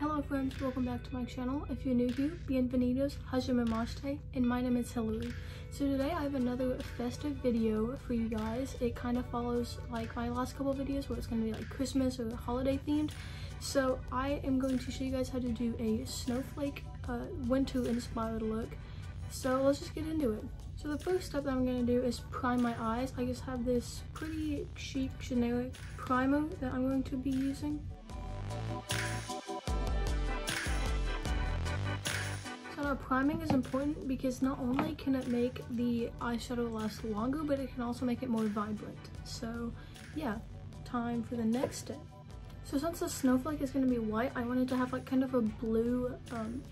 Hello friends, welcome back to my channel. If you're new here, bienvenidos, hajimemashite, and my name is Hillary. So today I have another festive video for you guys. It kind of follows like my last couple videos where it's going to be like Christmas or holiday themed. So I am going to show you guys how to do a snowflake winter inspired look. So let's just get into it. So the first step that I'm going to do is prime my eyes. I just have this pretty cheap generic primer that I'm going to be using. So now priming is important because not only can it make the eyeshadow last longer, but it can also make it more vibrant. So yeah, time for the next step. So since the snowflake is going to be white, I wanted to have like kind of a blue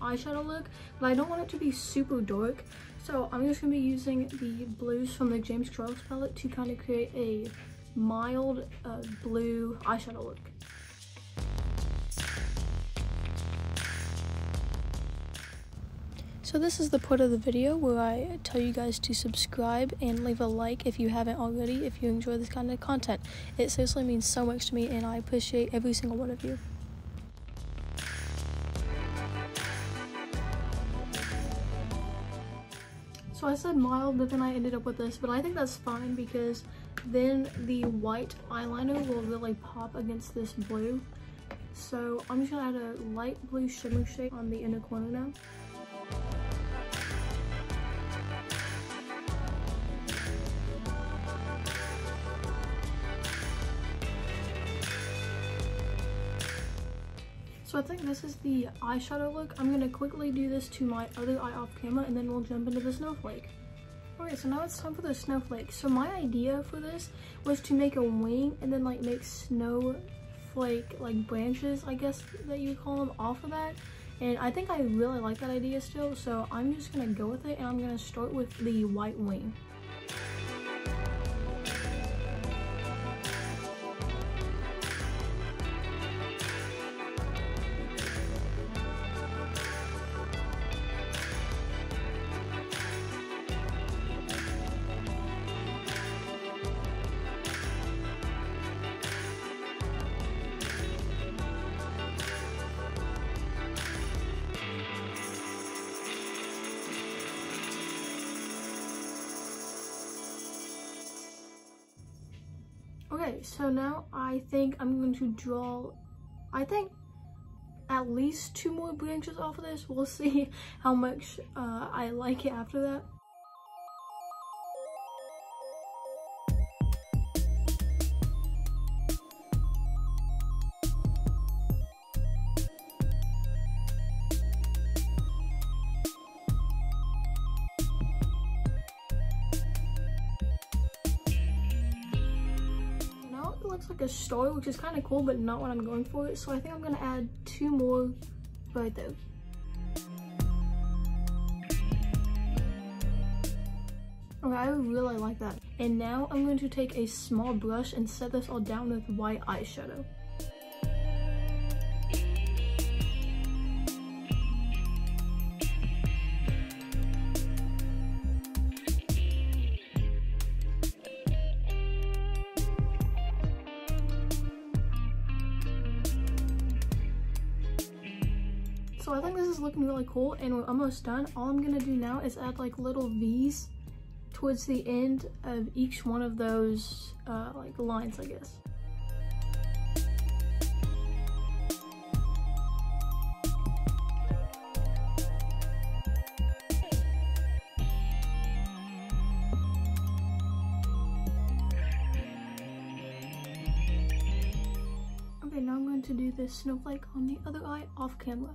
eyeshadow look, but I don't want it to be super dark. So I'm just going to be using the blues from the James Charles palette to kind of create a mild blue eyeshadow look. So this is the part of the video where I tell you guys to subscribe and leave a like if you haven't already, if you enjoy this kind of content. It seriously means so much to me and I appreciate every single one of you. So I said mild, but then I ended up with this, but I think that's fine because then the white eyeliner will really pop against this blue. So I'm just gonna add a light blue shimmer shade on the inner corner now. So I think this is the eyeshadow look. I'm going to quickly do this to my other eye off camera and then we'll jump into the snowflake. Alright, so now it's time for the snowflake. So my idea for this was to make a wing and then like make snowflake like branches, I guess that you call them, off of that. And I think I really like that idea still, so I'm just going to go with it and I'm going to start with the white wing. Okay, so now I think I'm going to draw, I think, at least 2 more branches off of this. We'll see how much I like it after that. Looks like a star, which is kind of cool, but not what I'm going for. So I think I'm gonna add 2 more right there. Okay, I really like that. And now I'm going to take a small brush and set this all down with white eyeshadow. So I think this is looking really cool and we're almost done. All I'm gonna do now is add like little V's towards the end of each one of those like lines, I guess. Okay, now I'm going to do this snowflake on the other eye off camera.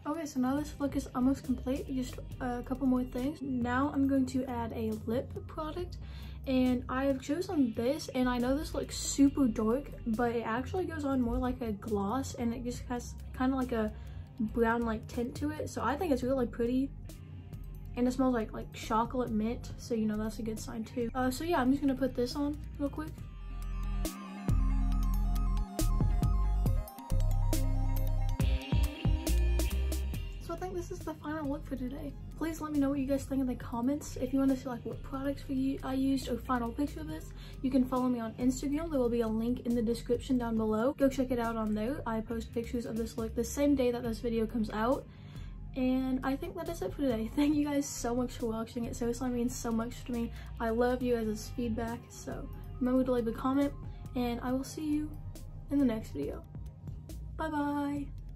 Okay, so now this look is almost complete, just a couple more things. Now I'm going to add a lip product, and I have chosen this, and I know this looks super dark, but it actually goes on more like a gloss, and it just has kind of like a brown like tint to it, so I think it's really pretty. And it smells like chocolate mint, so you know that's a good sign too. So yeah, I'm just gonna put this on real quick. think this is the final look for today. Please let me know what you guys think in the comments. If you want to see like what products I used or final picture of this, you can follow me on Instagram. There will be a link in the description down below. Go check it out on there. I post pictures of this look the same day that this video comes out. And I think that is it for today. Thank you guys so much for watching. It seriously means so much to me. I love you guys' feedback, so remember to leave a comment, and I will see you in the next video. Bye bye!